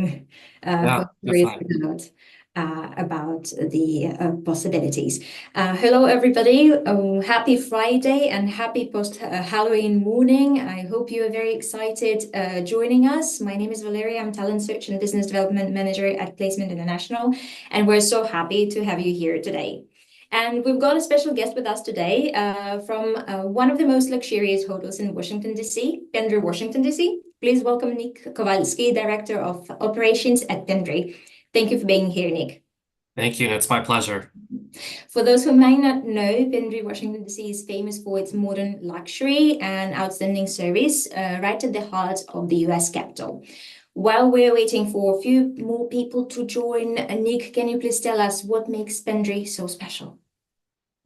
Yeah, for curious definitely. about the possibilities. Hello, everybody. Happy Friday and happy post Halloween morning. I hope you are very excited joining us. My name is Valeria. I'm Talent Search and Business Development Manager at Placement International, and we're so happy to have you here today. And we've got a special guest with us today from one of the most luxurious hotels in Washington, D.C., Pendry, Washington, D.C. Please welcome Nick Kowalski, Director of Operations at Pendry. Thank you for being here, Nick. Thank you. It's my pleasure. For those who may not know, Pendry, Washington, D.C. is famous for its modern luxury and outstanding service right at the heart of the U.S. capital. While we're waiting for a few more people to join, Nick, can you please tell us what makes Pendry so special?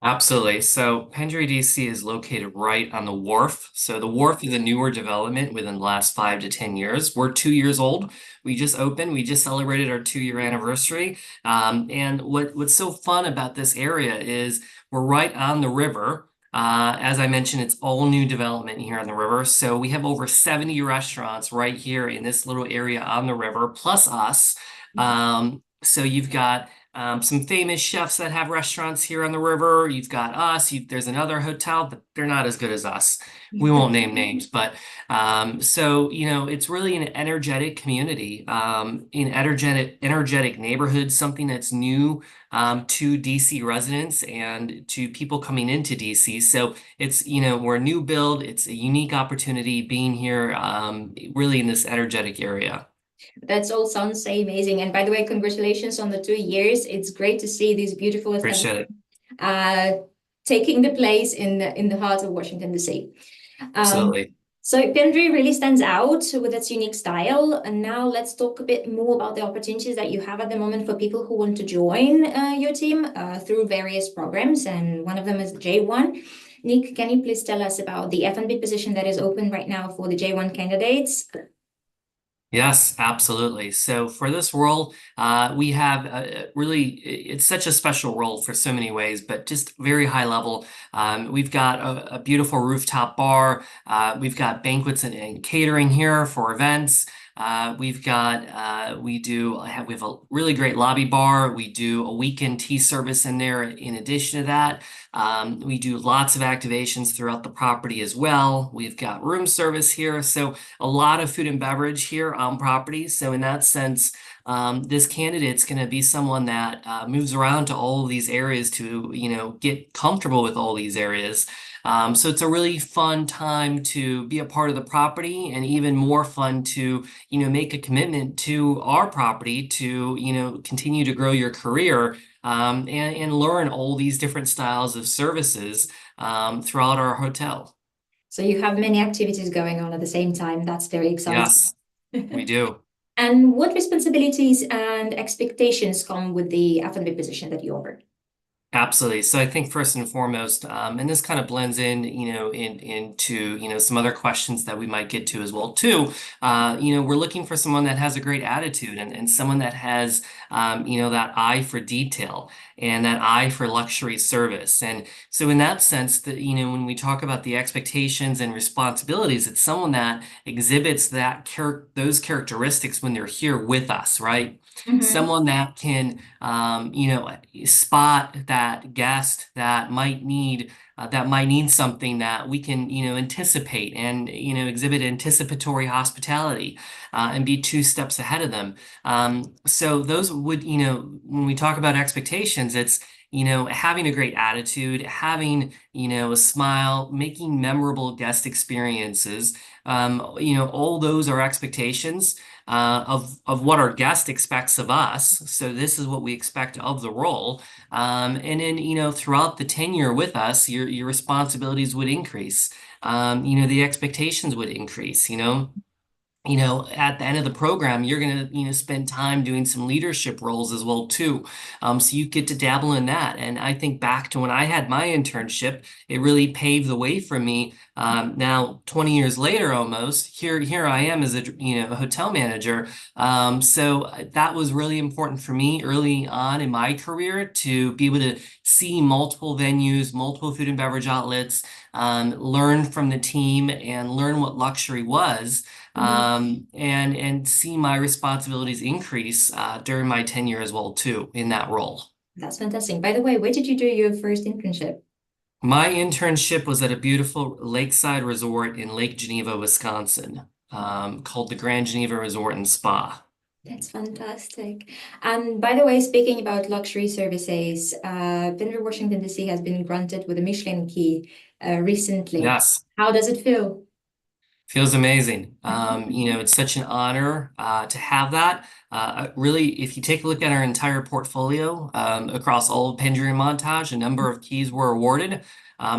Absolutely. So Pendry DC is located right on the wharf. So the wharf is a newer development within the last 5 to 10 years. We're 2 years old. We just opened. We just celebrated our 2 year anniversary. And what's so fun about this area is we're right on the river. As I mentioned, it's all new development here on the river. So we have over 70 restaurants right here in this little area on the river, plus us. So you've got some famous chefs that have restaurants here on the river. You've got us. There's another hotel, but they're not as good as us. We won't name names, but so it's really an energetic community, an energetic neighborhood, something that's new to DC residents and to people coming into DC. So it's we're a new build. It's a unique opportunity being here, really in this energetic area. That's all sounds so amazing. And by the way, congratulations on the 2 years. It's great to see these beautiful Appreciate establishments it. uh, taking the place in the heart of Washington, D.C. Um, Absolutely. so Pendry really stands out with its unique style. And now let's talk a bit more about the opportunities that you have at the moment for people who want to join your team through various programs. And one of them is the J1. Nick, can you please tell us about the F&B position that is open right now for the J1 candidates? Yes, absolutely. So for this role, we have really, it's such a special role for so many ways, but just very high level. We've got a beautiful rooftop bar. We've got banquets and catering here for events. We have a really great lobby bar. We do a weekend tea service in there. In addition to that, we do lots of activations throughout the property as well. We've got room service here. So a lot of food and beverage here on property. So in that sense, this candidate's going to be someone that moves around to all of these areas to, get comfortable with all these areas. So it's a really fun time to be a part of the property and even more fun to, make a commitment to our property to, continue to grow your career and learn all these different styles of services throughout our hotel. So you have many activities going on at the same time. That's very exciting. Yes, we do. And what responsibilities and expectations come with the F&B position that you offer? Absolutely. So I think first and foremost, and this kind of blends in, into, some other questions that we might get to as well too. We're looking for someone that has a great attitude and someone that has, that eye for detail and that eye for luxury service. And so in that sense, that, when we talk about the expectations and responsibilities, it's someone that exhibits those characteristics when they're here with us, right? Mhm. Someone that can, spot that guest that might need something that we can, anticipate and, exhibit anticipatory hospitality, and be 2 steps ahead of them. So those would, when we talk about expectations, it's, having a great attitude, having, a smile, making memorable guest experiences. All those are expectations of what our guest expects of us. So this is what we expect of the role. And then, throughout the tenure with us, your responsibilities would increase. The expectations would increase, at the end of the program, you're going to, spend time doing some leadership roles as well too. So you get to dabble in that. And I think back to when I had my internship, it really paved the way for me. Now, 20 years later, almost here I am as a hotel manager. So that was really important for me early on in my career to be able to see multiple venues, multiple food and beverage outlets, learn from the team and learn what luxury was, Mhm. and see my responsibilities increase during my tenure as well too in that role. That's fantastic. By the way, where did you do your first internship? My internship was at a beautiful lakeside resort in Lake Geneva, Wisconsin, called the Grand Geneva Resort and Spa. That's fantastic. And by the way, speaking about luxury services, Pendry Washington DC has been granted with a Michelin Key recently. Yes. How does it feel? Feels amazing. It's such an honor to have that. Really, if you take a look at our entire portfolio across all of Pendry and Montage, a number of keys were awarded.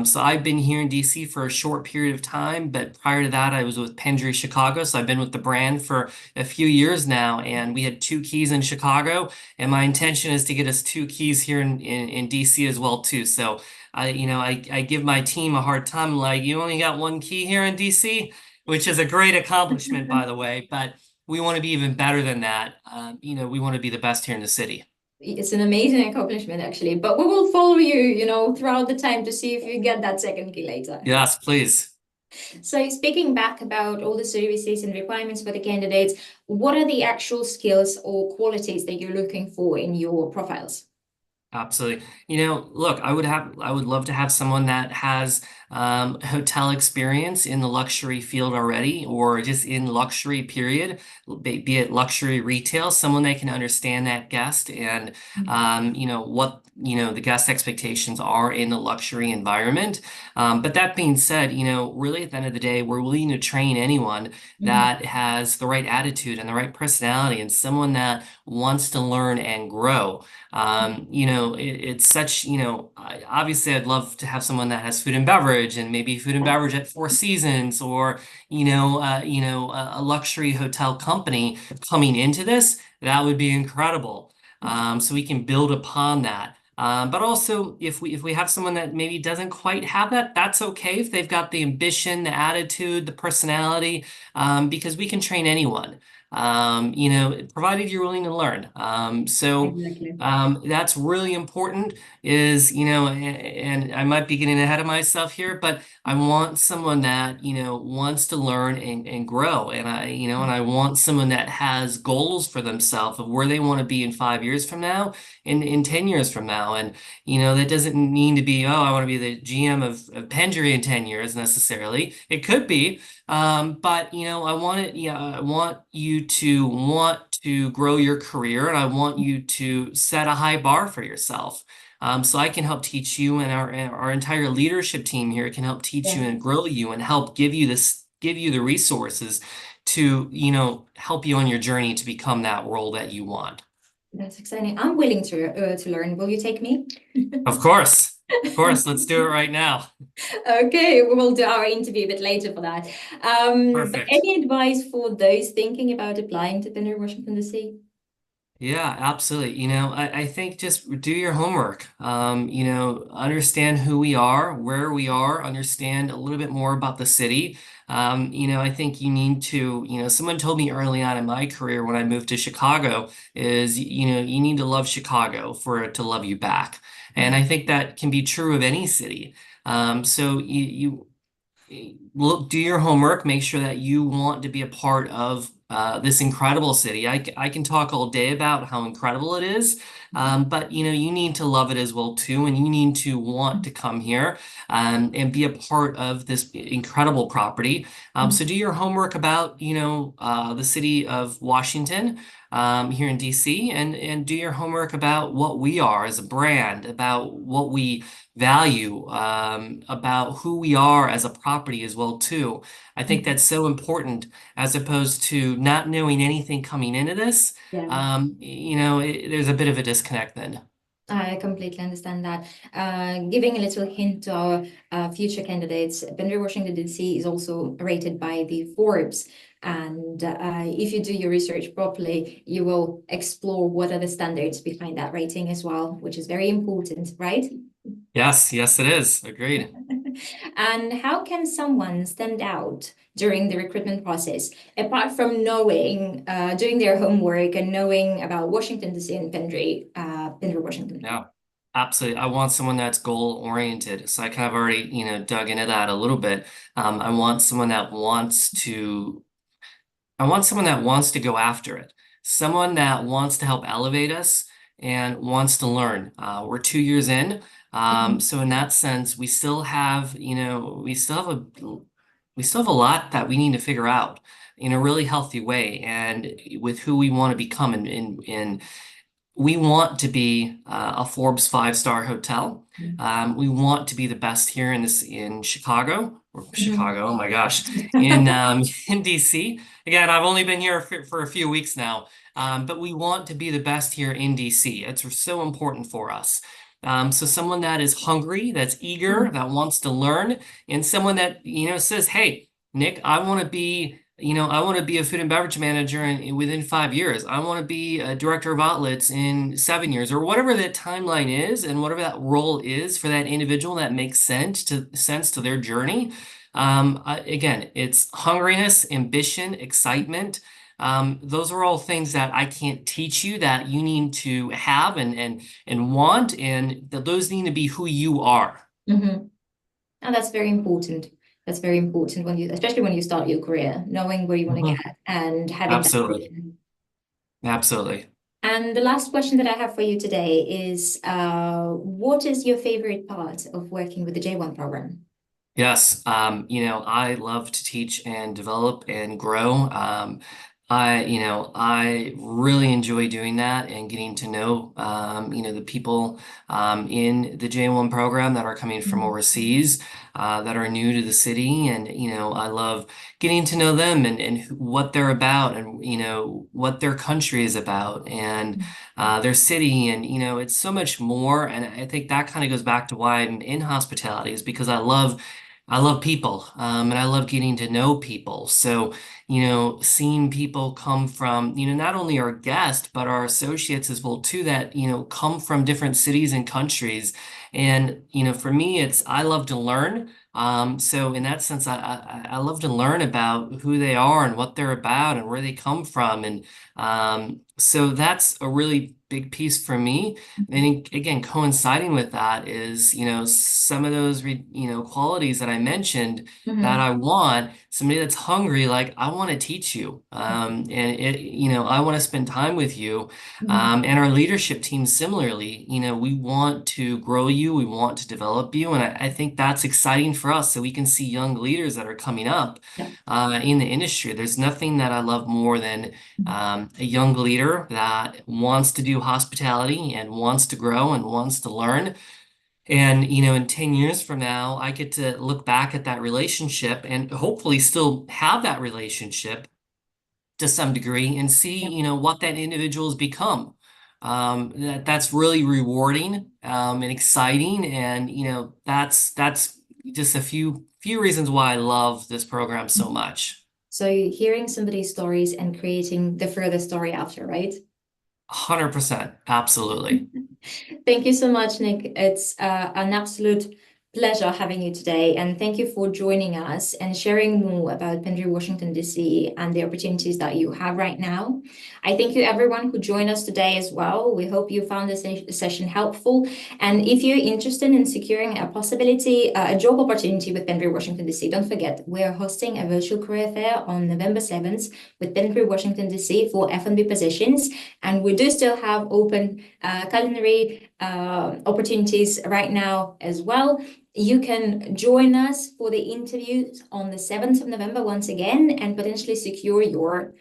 So I've been here in DC for a short period of time, but prior to that, I was with Pendry Chicago. So I've been with the brand for a few years now, and we had two keys in Chicago, and my intention is to get us two keys here in DC as well too. So I give my team a hard time, like, you only got one key here in DC, which is a great accomplishment, by the way, but we want to be even better than that. We want to be the best here in the city. It's an amazing accomplishment, actually. But we will follow you, throughout the time to see if you get that second key later. Yes, please. So speaking back about all the services and requirements for the candidates, what are the actual skills or qualities that you're looking for in your profiles? Absolutely. Look, I would love to have someone that has hotel experience in the luxury field already, or just in luxury period, be it luxury retail, someone that can understand that guest and what the guest expectations are in the luxury environment. But that being said, really at the end of the day, we're willing to train anyone Mhm. that has the right attitude and the right personality and someone that wants to learn and grow. It's such, obviously I'd love to have someone that has food and beverage and maybe food and beverage at Four Seasons or, a luxury hotel company coming into this. That would be incredible. So we can build upon that. But also, if we have someone that maybe doesn't quite have that, that's okay. If they've got the ambition, the attitude, the personality, because we can train anyone. Provided you're willing to learn. Exactly. That's really important is, and I might be getting ahead of myself here, but I want someone that, wants to learn and grow. And I want someone that has goals for themselves of where they want to be in 5 years from now, in 10 years from now. And, that doesn't mean to be, oh, I want to be the GM of Pendry in 10 years necessarily. It could be, but I want you to want to grow your career, and I want you to set a high bar for yourself. So I can help teach you, and our entire leadership team here can help teach you Yeah, and grow you and help give you the resources to, help you on your journey to become that role that you want. that's exciting. I'm willing to learn. Will you take me? Of course. Of course, let's do it right now. Okay, we will do our interview a bit later for that. But Perfect. any advice for those thinking about applying to Pendry Washington DC? Yeah, absolutely. I think just do your homework. Understand who we are, where we are, understand a little bit more about the city. I think you need to, someone told me early on in my career when I moved to Chicago is, you need to love Chicago for it to love you back. And I think that can be true of any city. So look, do your homework, make sure that you want to be a part of this incredible city. I can talk all day about how incredible it is, but you need to love it as well too, and you need to want to come here and be a part of this incredible property. So do your homework about the city of Washington here in DC, and do your homework about what we are as a brand, about what we value, about who we are as a property as well too. I think that's so important as opposed to not knowing anything coming into this. Yeah. There's a bit of a disconnect then. I completely understand that. Giving a little hint to our future candidates, Pendry Washington DC is also rated by the Forbes. And if you do your research properly, you will explore what are the standards behind that rating as well, which is very important, right? Yes, yes, it is. Agreed. And how can someone stand out during the recruitment process, apart from knowing, doing their homework and knowing about Washington DC and Pendry, Pendry Washington? Yeah. Absolutely. I want someone that's goal oriented. So I kind of already, dug into that a little bit. I want someone that wants to I want someone that wants to go after it, someone that wants to help elevate us and wants to learn. We're 2 years in, Mhm. so in that sense, we still have a lot that we need to figure out in a really healthy way, and with who we want to become, and we want to be a Forbes five-star hotel. We want to be the best here in Chicago or Mhm. Chicago. Oh my gosh, in in DC. Again, I've only been here for a few weeks now, but we want to be the best here in DC. It's so important for us. So someone that is hungry, that's eager, Mhm. that wants to learn, and someone that says, "Hey, Nick, I want to be." I want to be a food and beverage manager within 5 years. I want to be a director of outlets in 7 years, or whatever that timeline is, and whatever that role is for that individual that makes sense to their journey. Again, it's hungriness, ambition, excitement. Those are all things that I can't teach you that you need to have and want, and those need to be who you are. Mhm. And that's very important. That's very important when especially when you start your career, knowing where you want to Mhm. get and having that Absolutely. vision. Absolutely. And the last question that I have for you today is, what is your favorite part of working with the J1 program? Yes, I love to teach and develop and grow. I really enjoy doing that and getting to know, the people in the J1 program that are coming from Mhm. overseas, that are new to the city, and I love getting to know them and what they're about, and what their country is about, and their city, and it's so much more. And I think that kind of goes back to why I'm in hospitality, is because I love people, and I love getting to know people. So, seeing people come from, not only our guests, but our associates as well too, that, come from different cities and countries. And, for me, I love to learn. So in that sense, I love to learn about who they are and what they're about and where they come from. And so that's a really big piece for me. And again, coinciding with that is, some of those, qualities that I mentioned that Mhm. I want, somebody that's hungry, like I want to teach you. And I want to spend time with you. Mhm. And our leadership team similarly, we want to grow you, we want to develop you. And I think that's exciting for us so we can see young leaders that are coming up Yeah. in the industry. There's nothing that I love more than Mhm. a young leader that wants to do hospitality and wants to grow and wants to learn. And, in 10 years from now, I get to look back at that relationship and hopefully still have that relationship to some degree and see, Yeah. what that individual has become. That's really rewarding, and exciting. And, that's just a few reasons why I love this program so much. So you're hearing somebody's stories and creating the further story after, right? 100%. Absolutely. Thank you so much, Nick. It's an absolute pleasure having you today. And thank you for joining us and sharing more about Pendry Washington DC and the opportunities that you have right now. I thank you, everyone who joined us today as well. We hope you found this session helpful. And if you're interested in securing a possibility, a job opportunity with Pendry Washington DC, don't forget, we're hosting a virtual career fair on November 7th with Pendry Washington DC for F&B positions. And we do still have open culinary opportunities right now as well. You can join us for the interviews on the 7th of November once again and potentially secure your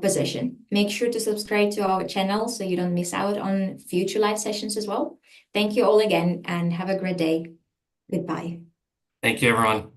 position. Make sure to subscribe to our channel so you don't miss out on future live sessions as well. Thank you all again and have a great day. Goodbye. Thank you, everyone.